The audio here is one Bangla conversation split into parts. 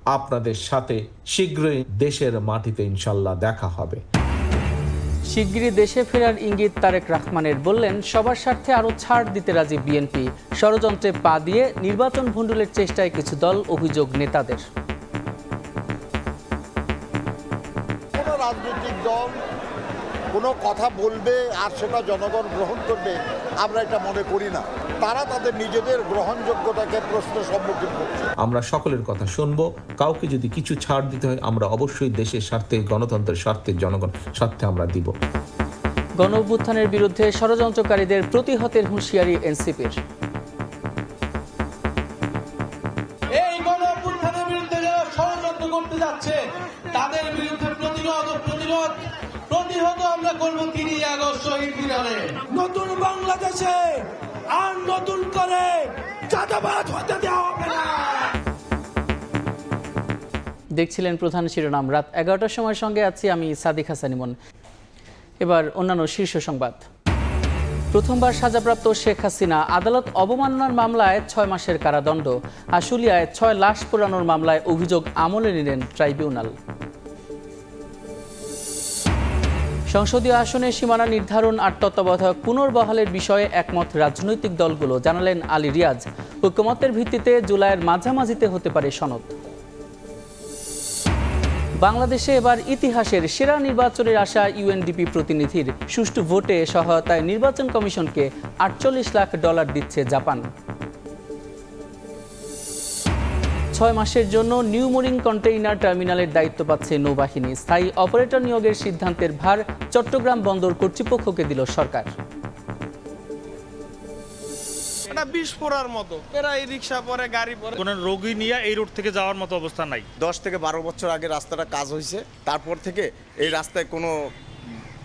আপনাদের সাথে শীঘ্রই দেশের মাটিতে ইনশাল্লাহ দেখা হবে। শিগগিরই দেশে ফেরার ইঙ্গিত তারেক রহমানের। বললেন, সবার স্বার্থে আরও ছাড় দিতে রাজি বিএনপি। ষড়যন্ত্রে পা দিয়ে নির্বাচন ভণ্ডুলের চেষ্টায় কিছু দল, অভিযোগ নেতাদের। কোনো রাজনৈতিক দল কোনো কথা বলবে আর সেটা জনগণ গ্রহণ করবে, আমরা এটা মনে করি না। তারা তাদের নিজেদের গ্রহণযোগ্যতাকে প্রশ্নের সম্মুখীন করছে। আমরা সকলের কথা শুনবো। কাউকে যদি কিছু ছাড় দিতে হয়, আমরা অবশ্যই দেশের স্বার্থে, গণতন্ত্রের স্বার্থে, জনগণ স্বার্থে আমরা দিব। গণ অভ্যুত্থানের বিরুদ্ধে ষড়যন্ত্রকারীদের প্রতিহতের হুঁশিয়ারি এনসিপির। এই গণ অভ্যুত্থানের বিরুদ্ধে যারা ষড়যন্ত্র করতে যাচ্ছে তাদের বিরুদ্ধে প্রতিহত আমরা করব ৩০ আগস্ট শহীদ মিনারে। নতুন বাংলাদেশে আর নতুন করে চাঁদাবাজ হতে দেওয়া হবে না। দেখছিলেন প্রধান শিরোনাম। রাত ১১টার সময় সঙ্গে আছি আমি সাদিক হাসান ইমন। এবার অন্যান্য শীর্ষ সংবাদ। প্রথমবার সাজাপ্রাপ্ত শেখ হাসিনা আদালত অবমাননার মামলায় ৬ মাসের কারাদণ্ড। আশুলিয়ায় ৬ লাশ পোড়ানোর মামলায় অভিযোগ আমলে নিলেন ট্রাইব্যুনাল। সংসদীয় আসনে সীমানা নির্ধারণ আর তত্ত্বাবধায়ক পুনর্বহালের বিষয়ে একমত রাজনৈতিক দলগুলো, জানালেন আলী রিয়াজ। ঐকমত্যের ভিত্তিতে জুলাইয়ের মাঝামাঝিতে হতে পারে সনদ। বাংলাদেশে এবার ইতিহাসের সেরা নির্বাচনের আশা ইউএনডিপি প্রতিনিধির। সুষ্ঠু ভোটে সহায়তায় নির্বাচন কমিশনকে $48 লাখ দিচ্ছে জাপান। ৬ মাসের জন্য নিউ মুরিং কন্টেইনার টার্মিনালের দায়িত্ব পাচ্ছে নৌবাহিনী। স্থায়ী অপারেটর নিয়োগের সিদ্ধান্তের ভার চট্টগ্রাম বন্দর কর্তৃপক্ষকে দিল সরকার। এটা বিস্ফোরার মতো, এরা এই রিক্সা পরে, গাড়ি পরে, কোনো রোগী নিয়ে এই রোড থেকে যাওয়ার মতো অবস্থা নাই। 10 থেকে 12 বছর আগে রাস্তাটা কাজ হয়েছে, তারপর থেকে এই রাস্তায় কোনো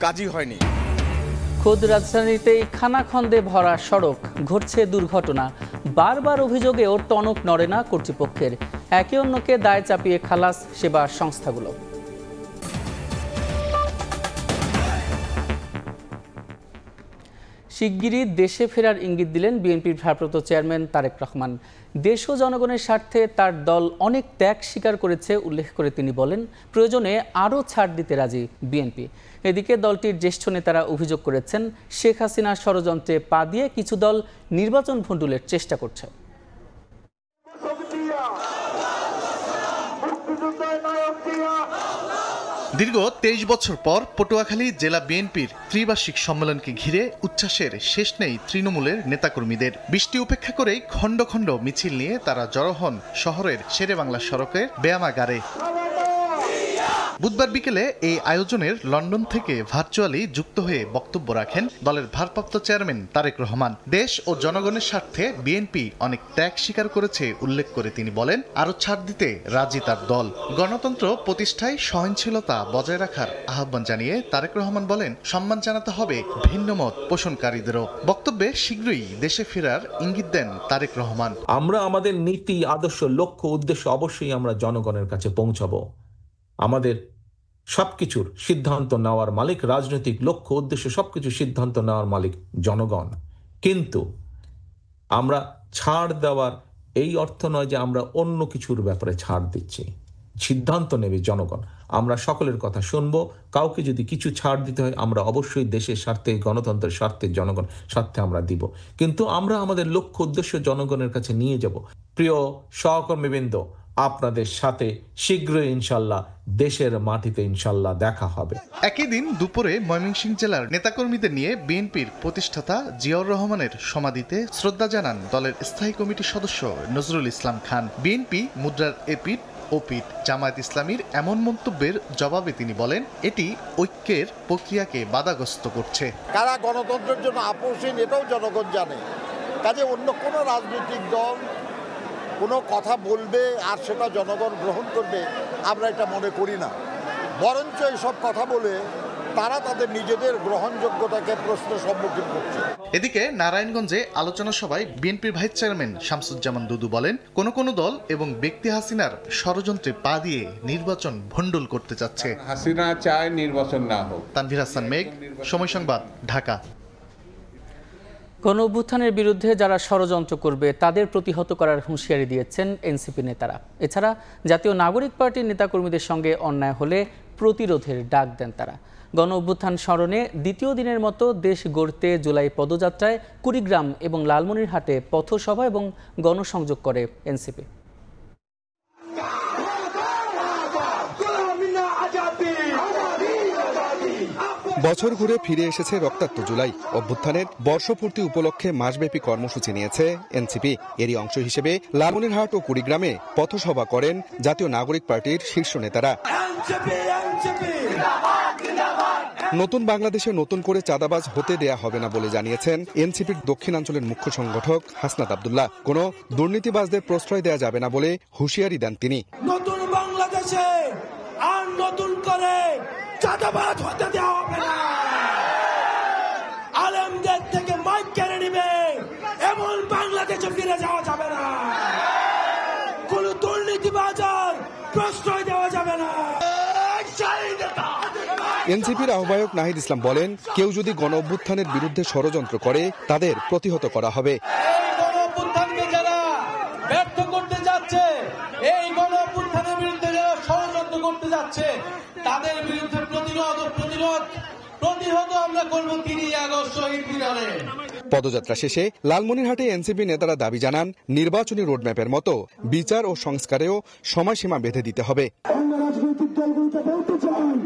কাজই হয়নি। খোদ রাজধানীতেই খানাখন্দে ভরা সড়ক, ঘটছে দুর্ঘটনা। বারবার অভিযোগেও টনক নড়ে না কর্তৃপক্ষের। একে অন্যকে দায় চাপিয়ে খালাস সেবা সংস্থাগুলো। শিগগিরই দেশে ফেরার ইঙ্গিত দিলেন বিএনপির ভারপ্রাপ্ত চেয়ারম্যান তারেক রহমান। দেশ ও জনগণের স্বার্থে তার দল অনেক ত্যাগ স্বীকার করেছে উল্লেখ করে তিনি বলেন, প্রয়োজনে আরও ছাড় দিতে রাজি বিএনপি। এদিকে দলটির জ্যেষ্ঠ নেতারা অভিযোগ করেছেন, শেখ হাসিনার ষড়যন্ত্রে পা দিয়ে কিছু দল নির্বাচন ভণ্ডুলের চেষ্টা করছে। দীর্ঘ 23 বছর পর পটুয়াখালী জেলা বিএনপির ত্রিবার্ষিক সম্মেলনকে ঘিরে উচ্ছ্বাসের শেষ নেই তৃণমূলের নেতাকর্মীদের। বৃষ্টি উপেক্ষা করেই খণ্ড খণ্ড মিছিল নিয়ে তারা জড়ো হন শহরের শেরেবাংলা সড়কের ব্যায়ামাগারে। বুধবার বিকেলে এই আয়োজনের লন্ডন থেকে ভার্চুয়ালি যুক্ত হয়ে বক্তব্য রাখেন দলের ভারপ্রাপ্ত চেয়ারম্যান তারেক রহমান। দেশ ও জনগণের স্বার্থে বিএনপি অনেক ত্যাগ স্বীকার করেছে উল্লেখ করে তিনি বলেন, আরও ছাড় দিতে রাজি তার দল। গণতন্ত্র প্রতিষ্ঠায় সহনশীলতা বজায় রাখার আহ্বান জানিয়ে তারেক রহমান বলেন, সম্মান জানাতে হবে ভিন্নমত পোষণকারীদেরও। বক্তব্যে শীঘ্রই দেশে ফেরার ইঙ্গিত দেন তারেক রহমান। আমরা আমাদের নীতি, আদর্শ, লক্ষ্য, উদ্দেশ্য অবশ্যই আমরা জনগণের কাছে পৌঁছাবো। আমাদের সবকিছুর সিদ্ধান্ত নেওয়ার মালিক, রাজনৈতিক লক্ষ্য, উদ্দেশ্য সবকিছু সিদ্ধান্ত নেওয়ার মালিক জনগণ। কিন্তু আমরা ছাড় দেওয়ার এই অর্থ নয় যে আমরা অন্য কিছুর ব্যাপারে ছাড় দিচ্ছি। সিদ্ধান্ত নেবে জনগণ। আমরা সকলের কথা শুনবো। কাউকে যদি কিছু ছাড় দিতে হয়, আমরা অবশ্যই দেশের স্বার্থে, গণতন্ত্রের স্বার্থে, জনগণ স্বার্থে আমরা দিব। কিন্তু আমরা আমাদের লক্ষ্য, উদ্দেশ্য জনগণের কাছে নিয়ে যাব। প্রিয় সহকর্মীবৃন্দ, আপনাদের সাথে শীঘ্রই ইনশাল্লাহ দেশের মাটিতে ইনশাল্লাহ দেখা হবে। একই দিন দুপুরে ময়মনসিংহ জেলার নেতাকর্মীদের নিয়ে বিএনপির প্রতিষ্ঠাতা জিয়াউর রহমানের সমাধিতে শ্রদ্ধা জানান দলের স্থায়ী কমিটির সদস্য নজরুল ইসলাম খান। বিএনপি মুদ্রার এপিঠ ওপিঠ জামায়াত ইসলামীর এমন মন্তব্যের জবাবে তিনি বলেন, এটি ঐক্যের প্রক্রিয়াকে বাধাগ্রস্ত করছে। কারা গণতন্ত্রের জন্য আপোষহীন এটাও জনগণ জানে। কাজে অন্য কোনো রাজনৈতিক দল কোনো কথা বলবে আর সেটা জনগণ গ্রহণ করবে, আমরা এটা মনে করি না। বরঞ্চ এইসব কথা বলে তারা তাদের নিজেদের গ্রহণযোগ্যতাকে প্রশ্নের সম্মুখীন করছে। এদিকে নারায়ণগঞ্জে আলোচনা সভায় বিএনপির ভাইস চেয়ারম্যান শামসুজ্জামান দুদু বলেন, কোন দল এবং ব্যক্তি হাসিনার ষড়যন্ত্রে পা দিয়ে নির্বাচন ভণ্ডুল করতে চাচ্ছে। হাসিনা চায় নির্বাচন না হোক। তানভীর হাসান মেঘ, সময় সংবাদ, ঢাকা। গণ অভ্যুত্থানের বিরুদ্ধে যারা ষড়যন্ত্র করবে তাদের প্রতিহত করার হুঁশিয়ারি দিয়েছেন এনসিপি নেতারা। এছাড়া জাতীয় নাগরিক পার্টির নেতাকর্মীদের সঙ্গে অন্যায় হলে প্রতিরোধের ডাক দেন তারা। গণ অভ্যুত্থান স্মরণে দ্বিতীয় দিনের মতো দেশ গড়তে জুলাই পদযাত্রায় কুড়িগ্রাম এবং লালমনিরহাটে পথসভা এবং গণসংযোগ করে এনসিপি। বছর ঘুরে ফিরে এসেছে রক্তাক্ত জুলাই। অভ্যুত্থানের বর্ষপূর্তি উপলক্ষে মাসব্যাপী কর্মসূচি নিয়েছে এনসিপি। এরই অংশ হিসেবে লালমনিরহাট ও কুড়িগ্রামে পথসভা করেন জাতীয় নাগরিক পার্টির শীর্ষ নেতারা। নতুন বাংলাদেশে নতুন করে চাঁদাবাজ হতে দেয়া হবে না বলে জানিয়েছেন এনসিপির দক্ষিণাঞ্চলের মুখ্য সংগঠক হাসনাত আব্দুল্লাহ। কোনো দুর্নীতিবাজদের প্রশ্রয় দেয়া যাবে না বলে হুঁশিয়ারি দেন তিনি। নতুন বাংলাদেশে আর নতুন করে চাঁদাবাজ হতে দেওয়া হবে না। আলেমদের থেকে মাইক কেড়ে নিবে এমন বাংলাদেশে ফিরে যাওয়া যাবে না। কোন দুর্নীতিবাজার প্রশ্রয় দেওয়া যাবে না। এনসিপির আহ্বায়ক নাহিদ ইসলাম বলেন, কেউ যদি গণ অভ্যুত্থানের বিরুদ্ধে ষড়যন্ত্র করে তাদের প্রতিহত করা হবে। গণ অভ্যুত্থানকে যারা ব্যর্থ করতে যাচ্ছে, এই গণ অভ্যুত্থানের বিরুদ্ধে যারা ষড়যন্ত্র করতে যাচ্ছে তাদের বিরুদ্ধে প্রতিহত আমরা করব 3 আগস্ট শহীদ মিনারে। পদযাত্রা শেষে লালমনিরহাটে এনসিপি নেতারা দাবি জানান, নির্বাচনী রোডম্যাপের মতো বিচার ও সংস্কারেও সময়সীমা বেঁধে দিতে হবে। রাজনৈতিক দলগুলোকে বলতে চাই,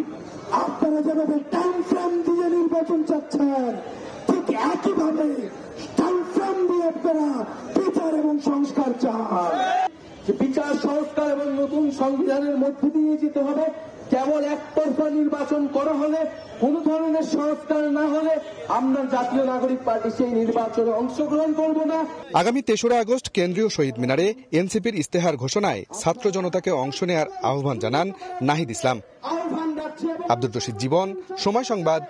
আপনারা যেভাবে টাইম ফ্রেম দিয়ে নির্বাচন চাচ্ছেন, ঠিক একইভাবে টাইম ফ্রেম দিয়ে আপনারা বিচার এবং সংস্কার চান। বিচার সংস্কার এবং নতুন সংবিধানের মধ্যে দিয়ে যেতে হবে। কেবল একতরফা নির্বাচন করা হলে, কোন ধরনের সংস্কার না হলে আমরা জাতীয় নাগরিক পার্টি সেই নির্বাচনে অংশগ্রহণ করব না। আগামী 3রা আগস্ট কেন্দ্রীয় শহীদ মিনারে এনসিপির ইস্তেহার ঘোষণায় ছাত্র জনতাকে অংশ নেয়ার আহ্বান জানান নাহিদ ইসলাম। আব্দুর রশিদ জীবন, সময় সংবাদ।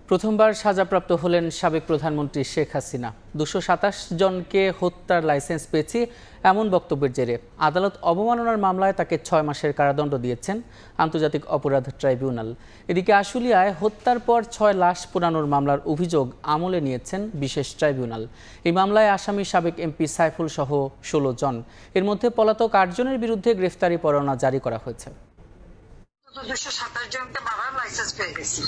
প্রথমবার সাজাপ্রাপ্ত হলেন সাবেক প্রধানমন্ত্রী শেখ হাসিনা। 227 জনকে হত্যার লাইসেন্স পেয়েছি এমন বক্তব্যের জেরে আদালত অবমাননার মামলায় তাকে 6 মাসের কারাদণ্ড দিয়েছেন আন্তর্জাতিক অপরাধ ট্রাইব্যুনাল। এদিকে আশুলিয়ায় হত্যার পর 6 লাশ পোড়ানোর মামলার অভিযোগ আমলে নিয়েছেন বিশেষ ট্রাইব্যুনাল। এই মামলায় আসামি সাবেক এমপি সাইফুল সহ 16 জন। এর মধ্যে পলাতক 8 জনের বিরুদ্ধে গ্রেফতারি পরোয়ানা জারি করা হয়েছে। 227 জনকে মারার লাইসেন্স পেয়ে গেছি।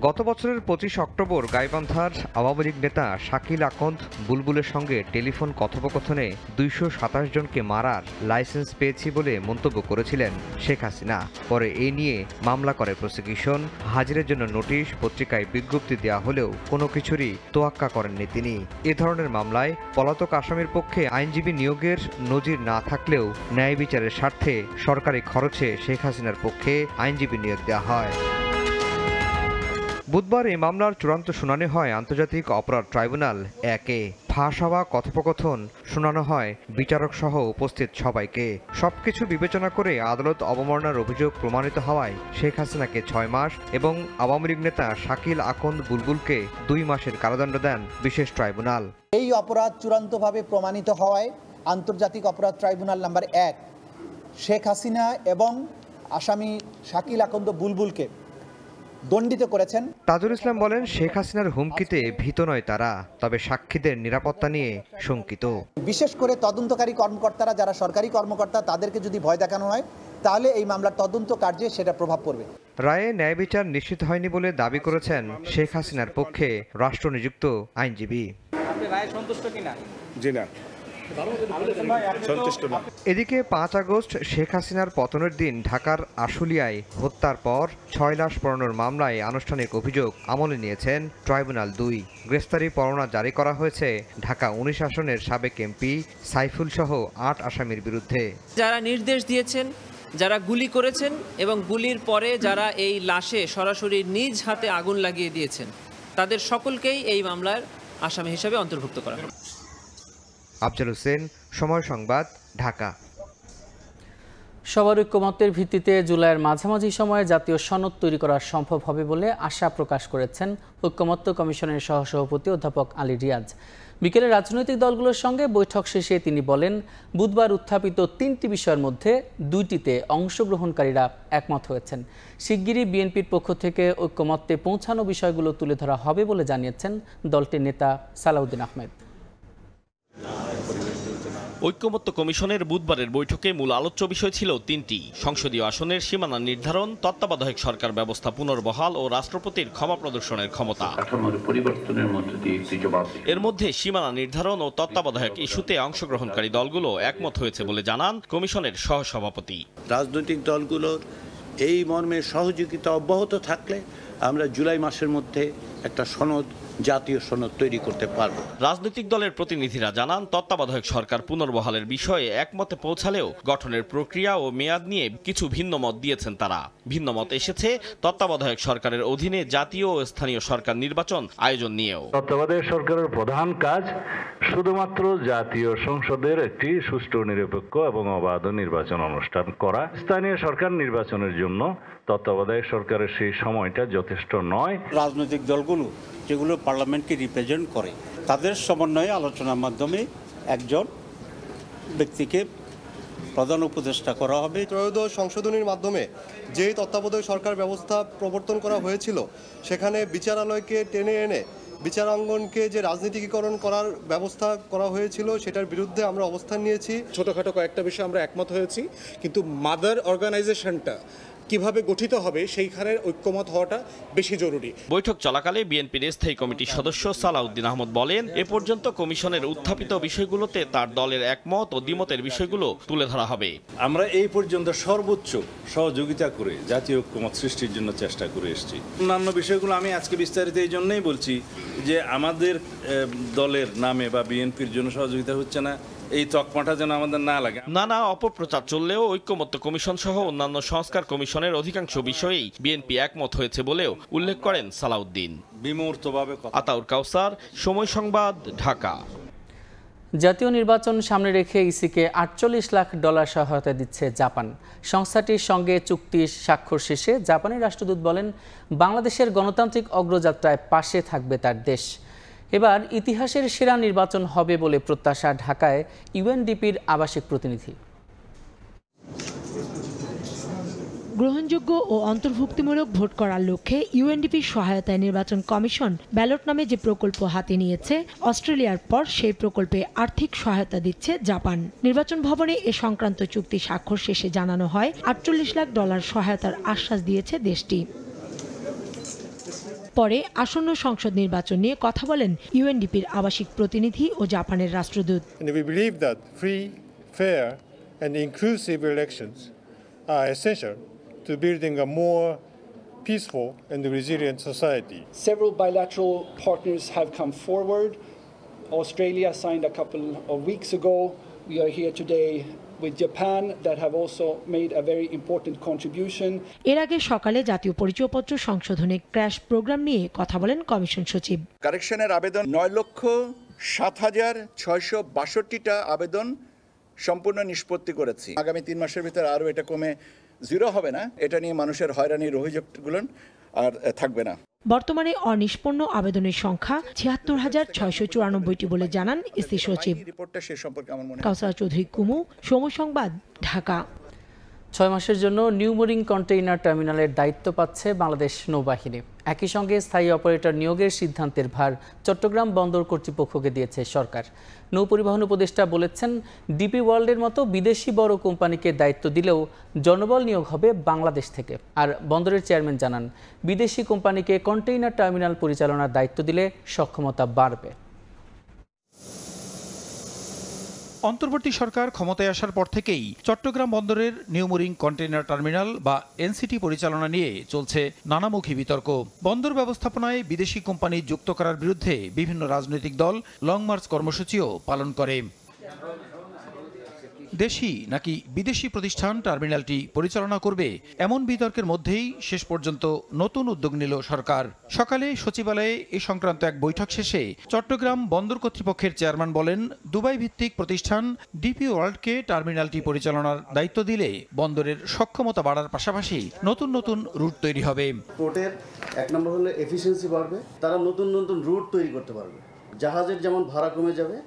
গত বছরের 25 অক্টোবর গাইবান্ধার আওয়ামী লীগ নেতা শাকিল আকন্দ বুলবুলের সঙ্গে টেলিফোন কথোপকথনে 227 জনকে মারার লাইসেন্স পেয়েছি বলে মন্তব্য করেছিলেন শেখ হাসিনা। পরে এই নিয়ে মামলা করে প্রসিকিউশন। হাজিরের জন্য নোটিশ, পত্রিকায় বিজ্ঞপ্তি দেওয়া হলেও কোনো কিছুরই তোয়াক্কা করেননি তিনি। এ ধরনের মামলায় পলাতক আসামির পক্ষে আইনজীবী নিয়োগের নজির না থাকলেও ন্যায় বিচারের স্বার্থে সরকারি খরচে শেখ হাসিনার পক্ষে আইনজীবী নিয়োগ দেওয়া হয়। বুধবার এই মামলার চূড়ান্ত শুনানি হয় আন্তর্জাতিক অপরাধ ট্রাইব্যুনাল 1-এ। ফাঁস হওয়া কথোপকথন শোনানো হয় বিচারক সহ উপস্থিত সবাইকে। সবকিছু বিবেচনা করে আদালত অবমাননার অভিযোগ প্রমাণিত হওয়ায় শেখ হাসিনাকে 6 মাস এবং আওয়ামী লীগ নেতা শাকিল আকন্দ বুলবুলকে 2 মাসের কারাদণ্ড দেন বিশেষ ট্রাইব্যুনাল। এই অপরাধ চূড়ান্তভাবে প্রমাণিত হওয়ায় আন্তর্জাতিক অপরাধ ট্রাইব্যুনাল নাম্বার 1 শেখ হাসিনা এবং আসামি শাকিল আকন্দ বুলবুলকে দণ্ডিত করেছেন। তাজুল ইসলাম বলেন, শেখ হাসিনার হুমকিতে ভীত নয় তারা, তবে সাক্ষীদের নিরাপত্তা নিয়ে শঙ্কিত। বিশেষ করে তদন্তকারী কর্মকর্তারা যারা সরকারি কর্মকর্তা, তাদেরকে যদি ভয় দেখানো হয় তাহলে এই মামলার তদন্ত কার্যে সেটা প্রভাব পড়বে। রায়ে ন্যায় বিচার নিশ্চিত হয়নি বলে দাবি করেছেন শেখ হাসিনার পক্ষে রাষ্ট্রনিযুক্ত আইনজীবী। আপনি রায়ে সন্তুষ্ট কিনা? জি না, সন্তুষ্ট না। এদিকে 5 আগস্ট শেখ হাসিনার পতনের দিন ঢাকার আশুলিয়ায় হত্যার পর 6 লাশ পোড়ানোর মামলায় আনুষ্ঠানিক অভিযোগ আমলে নিয়েছেন ট্রাইব্যুনাল 2। গ্রেফতারি পরোয়ানা জারি করা হয়েছে ঢাকা 19 আসনের সাবেক এমপি সাইফুল সহ 8 আসামির বিরুদ্ধে। যারা নির্দেশ দিয়েছেন, যারা গুলি করেছেন এবং গুলির পরে যারা এই লাশে সরাসরি নিজ হাতে আগুন লাগিয়ে দিয়েছেন, তাদের সকলকেই এই মামলার আসামি হিসেবে অন্তর্ভুক্ত করা হবে। আফজাল হোসেন, সময় সংবাদ, ঢাকা। সবার ঐক্যমত্যের ভিত্তিতে জুলাইয়ের মাঝামাঝি সময়ে জাতীয় সনদ তৈরি করা সম্ভব হবে বলে আশা প্রকাশ করেছেন ঐক্যমত্য কমিশনের সহসভাপতি অধ্যাপক আলী রিয়াজ। বিকেলে রাজনৈতিক দলগুলোর সঙ্গে বৈঠক শেষে তিনি বলেন, বুধবার উত্থাপিত 3টি বিষয়ের মধ্যে 2টিতে অংশগ্রহণকারীরা একমত হয়েছেন। শিগগিরই বিএনপির পক্ষ থেকে ঐক্যমত্যে পৌঁছানো বিষয়গুলো তুলে ধরা হবে বলে জানিয়েছেন দলটির নেতা সালাউদ্দিন আহমেদ। ঐক্যমত্য কমিশনের বুধবারের বৈঠকে মূল আলোচ্য বিষয় ছিল 3টি: সংসদীয় আসনের সীমানা নির্ধারণ, তত্ত্বাবধায়ক সরকার ব্যবস্থা পুনর্বহাল ও রাষ্ট্রপতির ক্ষমা প্রদর্শনের ক্ষমতা। এর মধ্যে সীমানা নির্ধারণ ও তত্ত্বাবধায়ক ইস্যুতে অংশগ্রহণকারী দলগুলো একমত হয়েছে বলে জানান কমিশনের সহসভাপতি। রাজনৈতিক দলগুলোর এই মর্মে সহযোগিতা অব্যাহত থাকলে আমরা জুলাই মাসের মধ্যে একটা জাতীয় সনদ তৈরি করতে পারব। রাজনৈতিক দলের প্রতিনিধিরা জানান, তত্ত্বাবধায়ক সরকার পুনর্বহালের বিষয়ে একমতে পৌঁছালেও গঠনের প্রক্রিয়া ও মেয়াদ নিয়ে কিছু ভিন্ন মত দিয়েছেন তারা। ভিন্ন মত এসেছে তত্ত্বাবধায়ক সরকারের অধীনে জাতীয় ও স্থানীয় সরকার নির্বাচন আয়োজন নিয়েও। তত্ত্বাবধায়ক সরকারের প্রধান কাজ শুধুমাত্র জাতীয় সংসদের একটি সুষ্ঠু, নিরপেক্ষ এবং অবাধ নির্বাচন অনুষ্ঠান করা। স্থানীয় সরকার নির্বাচনের জন্য তত্ত্বাবধায়ক সরকারের সেই সময়টা যথেষ্ট নয়। রাজনৈতিক দলগুলো যেগুলো পার্লামেন্টকে রিপ্রেজেন্ট করে, তাদের সমন্বয়ে আলোচনার মাধ্যমে একজন ব্যক্তিকে প্রধান উপদেষ্টা করা হবে। ত্রয়োদশ সংশোধনীর মাধ্যমে যে তত্ত্বাবধায়ক সরকার ব্যবস্থা প্রবর্তন করা হয়েছিল, সেখানে বিচারালয়কে টেনে এনে বিচারাঙ্গনকে যে রাজনীতিকীকরণ করার ব্যবস্থা করা হয়েছিল, সেটার বিরুদ্ধে আমরা অবস্থান নিয়েছি। ছোটখাটো কয়েকটা বিষয়ে আমরা একমত হয়েছি, কিন্তু মাদার অর্গানাইজেশনটা কিভাবে গঠিত হবে সেইখানে ঐক্যমত হওয়াটা বেশি জরুরি। বৈঠক চলাকালে বিএনপির স্থায়ী কমিটির সদস্য সালাউদ্দিন আহমদ বলেন, এ পর্যন্ত কমিশনের উত্থাপিত বিষয়গুলোতে তার দলের একমত ও দ্বিমতের বিষয়গুলো তুলে ধরা হবে। আমরা এই পর্যন্ত সর্বোচ্চ সহযোগিতা করে জাতীয় ঐক্যমত সৃষ্টির জন্য চেষ্টা করে এসেছি। অন্যান্য বিষয়গুলো আমি আজকে বিস্তারিত এই জন্যই বলছি যে আমাদের দলের নামে বা বিএনপির জন্য সহযোগিতা হচ্ছে না, এই তকমাটা যেন আমাদের না লাগে। নানা অপপ্রচার চললেও ঐক্যমত্য কমিশন সহ অন্যান্য সংস্কার কমিশনের অধিকাংশ বিষয়েই বিএনপি একমত হয়েছে বলেও উল্লেখ করেন সালাউদ্দিন। বিমূর্তভাবে আতাউর কাউসার, সময় সংবাদ, ঢাকা। জাতীয় নির্বাচন সামনে রেখে ইসিকে $48 লাখ সহায়তা দিচ্ছে জাপান। সংস্থাটির সঙ্গে চুক্তি স্বাক্ষর শেষে জাপানি রাষ্ট্রদূত বলেন, বাংলাদেশের গণতান্ত্রিক অগ্রযাত্রায় পাশে থাকবে তার দেশ। এবার ইতিহাসের সেরা নির্বাচন হবে বলে প্রত্যাশা ঢাকায় ইউএনডিপির আবাসিক প্রতিনিধি। গ্রহণযোগ্য ও অন্তর্ভুক্তিমূলক ভোট করার লক্ষ্যে ইউএনডিপির সহায়তায় নির্বাচন কমিশন ব্যালট নামে যে প্রকল্প হাতে নিয়েছে, অস্ট্রেলিয়ার পর সেই প্রকল্পে আর্থিক সহায়তা দিচ্ছে জাপান। নির্বাচন ভবনে এ সংক্রান্ত চুক্তি স্বাক্ষর শেষে জানানো হয়, $48 লাখ সহায়তার আশ্বাস দিয়েছে দেশটি। পরে আসন্ন সংসদ নির্বাচন নিয়ে কথা বলেন ইউএনডিপির আবাসিক প্রতিনিধি ও জাপানের রাষ্ট্রদূত। We believe that free, fair and inclusive elections are essential to building a more peaceful and resilient society. Several bilateral partners have come forward. Australia signed a couple of weeks ago. We are here today with Japan that have also made a very important contribution. এর আগে সকালে জাতীয় পরিচয়পত্র সংশোধনে ক্র্যাশ প্রোগ্রাম নিয়ে কথা বলেন কমিশন সচিব। কারেকশনের আবেদন 9,07,662টা আবেদন সম্পূর্ণ নিষ্পত্তি করেছি। আগামী 3 মাসের ভিতরে আরও এটা কমে 0 হবে না। এটা নিয়ে মানুষের হয়রানির অভিযোগগুলো আর থাকবে না। বর্তমানে অনিষ্পন্ন আবেদনের সংখ্যা ৭৬,৬৯৪টি বলে জানান ইসি সচিব। কাউসার চৌধুরী কুমু, সময় সংবাদ, ঢাকা। 6 মাসের জন্য নিউ মেরিন কন্টেইনার টার্মিনালের দায়িত্ব পাচ্ছে বাংলাদেশ নৌবাহিনী। একই সঙ্গে স্থায়ী অপারেটর নিয়োগের সিদ্ধান্তের ভার চট্টগ্রাম বন্দর কর্তৃপক্ষকে দিয়েছে সরকার। নৌ পরিবহন উপদেষ্টা বলেছেন, ডিপি ওয়ার্ল্ডের মতো বিদেশি বড় কোম্পানিকে দায়িত্ব দিলেও জনবল নিয়োগ হবে বাংলাদেশ থেকে। আর বন্দরের চেয়ারম্যান জানান, বিদেশি কোম্পানিকে কন্টেইনার টার্মিনাল পরিচালনার দায়িত্ব দিলে সক্ষমতা বাড়বে। অন্তর্বর্তী সরকার ক্ষমতায় আসার পর থেকেই চট্টগ্রাম বন্দরের নিউ মেরিন কন্টেইনার টার্মিনাল বা এনসিটি পরিচালনা নিয়ে চলছে নানামুখী বিতর্ক। বন্দর ব্যবস্থাপনায় বিদেশি কোম্পানি যুক্ত করার বিরুদ্ধে বিভিন্ন রাজনৈতিক দল লং মার্চ কর্মসূচিও পালন করে। দেশি নাকি বিদেশি প্রতিষ্ঠান টার্মিনালটি পরিচালনা করবে এমন বিতর্কের মধ্যেই শেষ পর্যন্ত নতুন উদ্যোগ নিল সরকার। সকালে সচিবালয়ে এ সংক্রান্ত এক বৈঠক শেষে চট্টগ্রাম বন্দর কর্তৃপক্ষের চেয়ারম্যান বলেন, দুবাই ভিত্তিক প্রতিষ্ঠান ডিপি ওয়ার্ল্ডকে টার্মিনালটি পরিচালনার দায়িত্ব দিলে বন্দরের সক্ষমতা বাড়ার পাশাপাশি নতুন নতুন রুট তৈরি হবে। পোর্টের এক নম্বর হলো এফিসিয়েন্সি বাড়বে, তারা নতুন নতুন রুট তৈরি করতে পারবে, জাহাজের যেমন ভাড়া কমে যাবে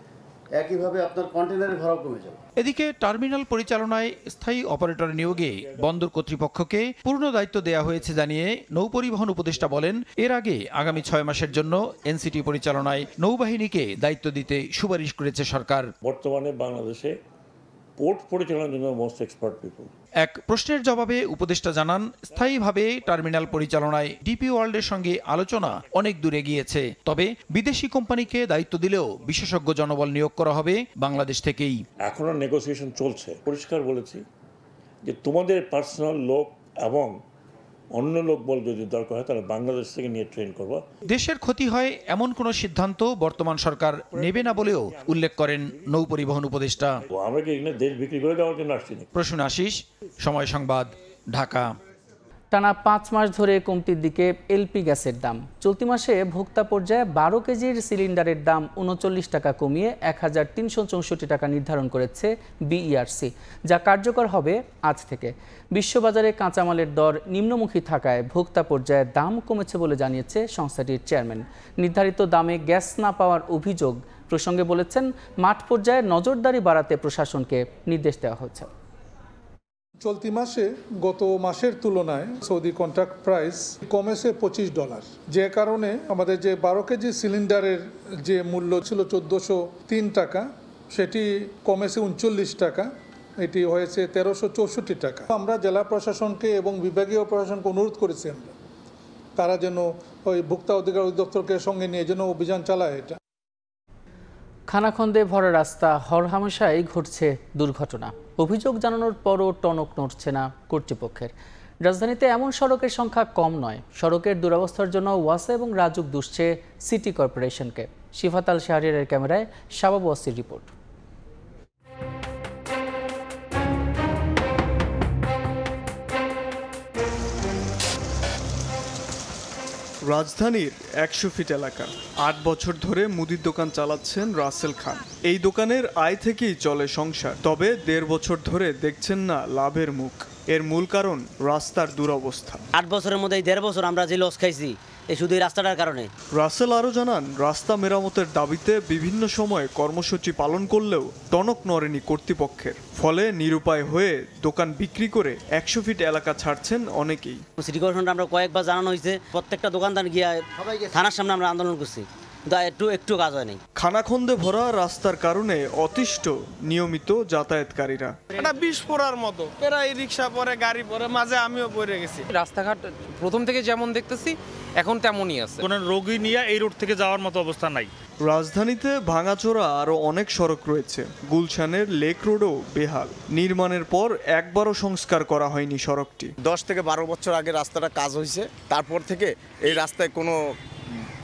একইভাবে আপনার কন্টেনারের ভাড়াও কমে যাবে। এদিকে টার্মিনাল পরিচালনায় স্থায়ী অপারেটর নিয়োগে বন্দর কর্তৃপক্ষকে পূর্ণ দায়িত্ব দেওয়া হয়েছে জানিয়ে নৌপরিবহন উপদেষ্টা বলেন, এর আগে আগামী 6 মাসের জন্য এনসিটি পরিচালনায় নৌবাহিনীকে দায়িত্ব দিতে সুপারিশ করেছে সরকার। বর্তমানে বাংলাদেশে পোর্ট পরিচালনার জন্য মোস্ট এক্সপার্ট পিপল। এক প্রশ্নের জবাবে উপদেষ্টা জানান, স্থায়ীভাবে টার্মিনাল পরিচালনায় ডিপি ওয়ার্ল্ডের সঙ্গে আলোচনা অনেক দূরে গিয়েছে, তবে বিদেশি কোম্পানিকে দায়িত্ব দিলেও বিশেষজ্ঞ জনবল নিয়োগ করা হবে বাংলাদেশ থেকেই। এখনো নেগোসিয়েশন চলছে। পরিষ্কার বলেছি যে তোমাদের পার্সোনাল লোক এবং অন্য লোক বল যদি দরকার হয় তাহলে বাংলাদেশ থেকে নিয়ে ট্রেন করব। দেশের ক্ষতি হয় এমন কোনো সিদ্ধান্ত বর্তমান সরকার নেবে না বলেও উল্লেখ করেন নৌপরিবহন উপদেষ্টা। আমরা কি এখানে দেশ বিক্রি করে দেওয়ার জন্য আসছি? প্রসূন আশিস, সময় সংবাদ, ঢাকা। টানা 5 মাস ধরে কমতির দিকে এলপি গ্যাসের দাম। চলতি মাসে ভোক্তা পর্যায়ে 12 কেজির সিলিন্ডারের দাম 39 টাকা কমিয়ে 1364 টাকা নির্ধারণ করেছে বিইআরসি, যা কার্যকর হবে আজ থেকে। বিশ্ববাজারে কাঁচামালের দর নিম্নমুখী থাকায় ভোক্তা পর্যায়ে দাম কমেছে বলে জানিয়েছে সংস্থাটির চেয়ারম্যান। নির্ধারিত দামে গ্যাস না পাওয়ার অভিযোগ প্রসঙ্গে বলেছেন, মাঠ পর্যায়ে নজরদারি বাড়াতে প্রশাসনকে নির্দেশ দেওয়া হয়েছে। চলতি মাসে গত মাসের তুলনায় সৌদি কন্ট্রাক্ট প্রাইস কমেছে $25, যে কারণে আমাদের যে 12 কেজি সিলিন্ডারের যে মূল্য ছিল 1403 টাকা, সেটি কমেছে 39 টাকা, এটি হয়েছে 1364 টাকা। আমরা জেলা প্রশাসনকে এবং বিভাগীয় প্রশাসনকে অনুরোধ করেছি তারা যেন ওই ভোক্তা অধিকার অধিদপ্তরকে সঙ্গে নিয়ে যেন অভিযান চালায়। এটা খানাখন্দে ভরা রাস্তা, হরহামেশাই ঘটছে দুর্ঘটনা। অভিযোগ জানানোর পরও টনক নড়ছে না কর্তৃপক্ষের। রাজধানীতে এমন সড়কের সংখ্যা কম নয়। সড়কের দুরবস্থার জন্য ওয়াসা এবং রাজুক দুষছে সিটি কর্পোরেশনকে। শিফাত আল শাহরিয়ারের ক্যামেরায় শাবাব ওয়াসির রিপোর্ট। রাজধানীর 100 ফিট এলাকা, 8 বছর ধরে মুদির দোকান চালাচ্ছেন রাসেল খান। এই দোকানের আয় থেকেই চলে সংসার, তবে 1.5 বছর ধরে দেখছেন না লাভের মুখ। এর মূল কারণ রাস্তার দুরবস্থা। 8 বছরের মধ্যে 1.5 বছর আমরা যে লস খাইছি শুধু এই রাস্তাটার কারণে। রাসেল আরও জানান, রাস্তা মেরামতের দাবিতে বিভিন্ন সময় কর্মসূচি পালন করলেও টনক নড়েনি কর্তৃপক্ষের। ফলে নিরুপায় হয়ে দোকান বিক্রি করে 100 ফিট এলাকা ছাড়ছেন অনেকেই। সিটি কর্পোরেশনটা আমরা কয়েকবার জানানো হয়েছে, প্রত্যেকটা দোকানদার গিয়ে থানার সামনে আমরা আন্দোলন করছি, একটু কাজ হয়নি। খানাখন্দে ভরা রাস্তার কারণে অতিষ্ঠ নিয়মিত যাতায়াতকারীরা। এটা 20 পড়ার মতো, প্রায় রিক্সা পরে, গাড়ি পরে, মাঝে আমিও পড়ে গেছি। রাস্তাঘাট প্রথম থেকে যেমন দেখতেছি এখন তেমনই আছে। কোনো রোগী নিয়ে এই রোড থেকে যাওয়ার মতো অবস্থা নাই। রাজধানীতে ভাঙাচোরা আরও অনেক সড়ক রয়েছে। গুলশানের লেক রোডও বেহাল। নির্মাণের পর একবারও সংস্কার করা হয়নি সড়কটি। 10 থেকে 12 বছর আগে রাস্তাটা কাজ হয়েছে, তারপর থেকে এই রাস্তায় কোনো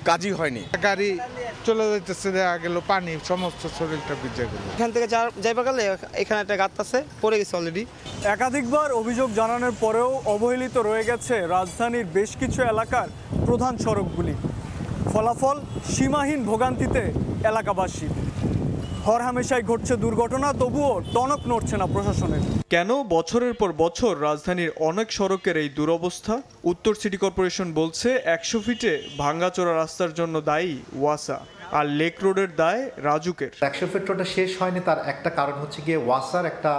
কাজই হয়নি। গাড়ি চলে যাইতেছে, দেখা গেল পানি সমস্ত শরীরটা ভিজে গেল। এখান থেকে যাইবা গেলে এখানে একটা গাত আছে, পড়ে গেছে অলরেডি। একাধিকবার অভিযোগ জানানোর পরেও অবহেলিত রয়ে গেছে রাজধানীর বেশ কিছু এলাকার প্রধান সড়কগুলি। ফলাফল সীমাহীন ভোগান্তিতে এলাকাবাসী। হরহামেশাই ঘটছে দুর্ঘটনা, তবুও টনক নড়ছে না প্রশাসনের। কেন বছরের পর বছর রাজধানীর অনেক সড়কের এই দুরবস্থা? উত্তর সিটি কর্পোরেশন বলছে 100 ফিটে ভাঙ্গাচোরা রাস্তার জন্য দায়ী ওয়াসা, আর লেক রোডের দায় রাজুকের। 100 ফিট রোডটা শেষ হয়নি, তার একটা কারণ হচ্ছে গিয়ে ওয়াসার একটা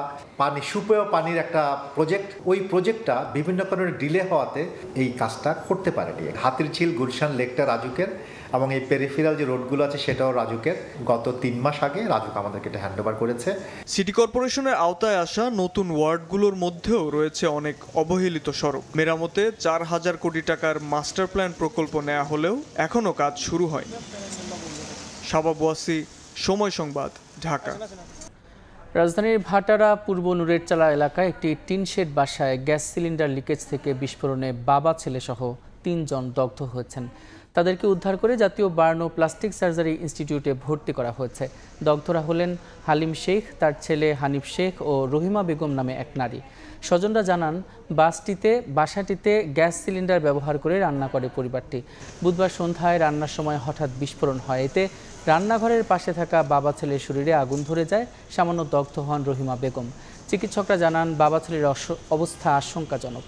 সুপেয় পানির একটা প্রজেক্ট। ওই প্রজেক্টটা বিভিন্ন কারণে ডিলে হওয়াতে এই কাজটা করতে পারেনি। হাতিরঝিল, গুলশান লেকটা রাজুকের, এবং এই পেরিফেরাল যে রোডগুলো আছে সেটাও রাজুকের। গত 3 মাস আগে রাজুক আমাদেরকে এটা হ্যান্ডওভার করেছে। সিটি কর্পোরেশনের আওতায় আসা নতুন ওয়ার্ডগুলোর মধ্যেও রয়েছে অনেক অবহেলিত সড়ক। মেরামতে 4000 কোটি টাকার মাস্টার প্ল্যান প্রকল্প নেওয়া হলেও এখনও কাজ শুরু হয়নি। শাবাব ওয়াসি, সময় সংবাদ, ঢাকা। রাজধানীর ভাটারা পূর্ব নুরেরচালা এলাকায় একটি টিন শেড বাসায় গ্যাস সিলিন্ডার লিকেজ থেকে বিস্ফোরণে বাবা ছেলেসহ 3 জন দগ্ধ হয়েছেন। তাদেরকে উদ্ধার করে জাতীয় বার্ন ও প্লাস্টিক সার্জারি ইনস্টিটিউটে ভর্তি করা হয়েছে। দগ্ধরা হলেন হালিম শেখ, তার ছেলে হানিফ শেখ ও রহিমা বেগম নামে এক নারী। স্বজনরা জানান, বাসাটিতে গ্যাস সিলিন্ডার ব্যবহার করে রান্না করে পরিবারটি। বুধবার সন্ধ্যায় রান্নার সময় হঠাৎ বিস্ফোরণ হয়। এতে রান্নাঘরের পাশে থাকা বাবা ছেলের শরীরে আগুন ধরে যায়। সামান্য দগ্ধ হন রহিমা বেগম। চিকিৎসকরা জানান, বাবা ছেলের অবস্থা আশঙ্কাজনক।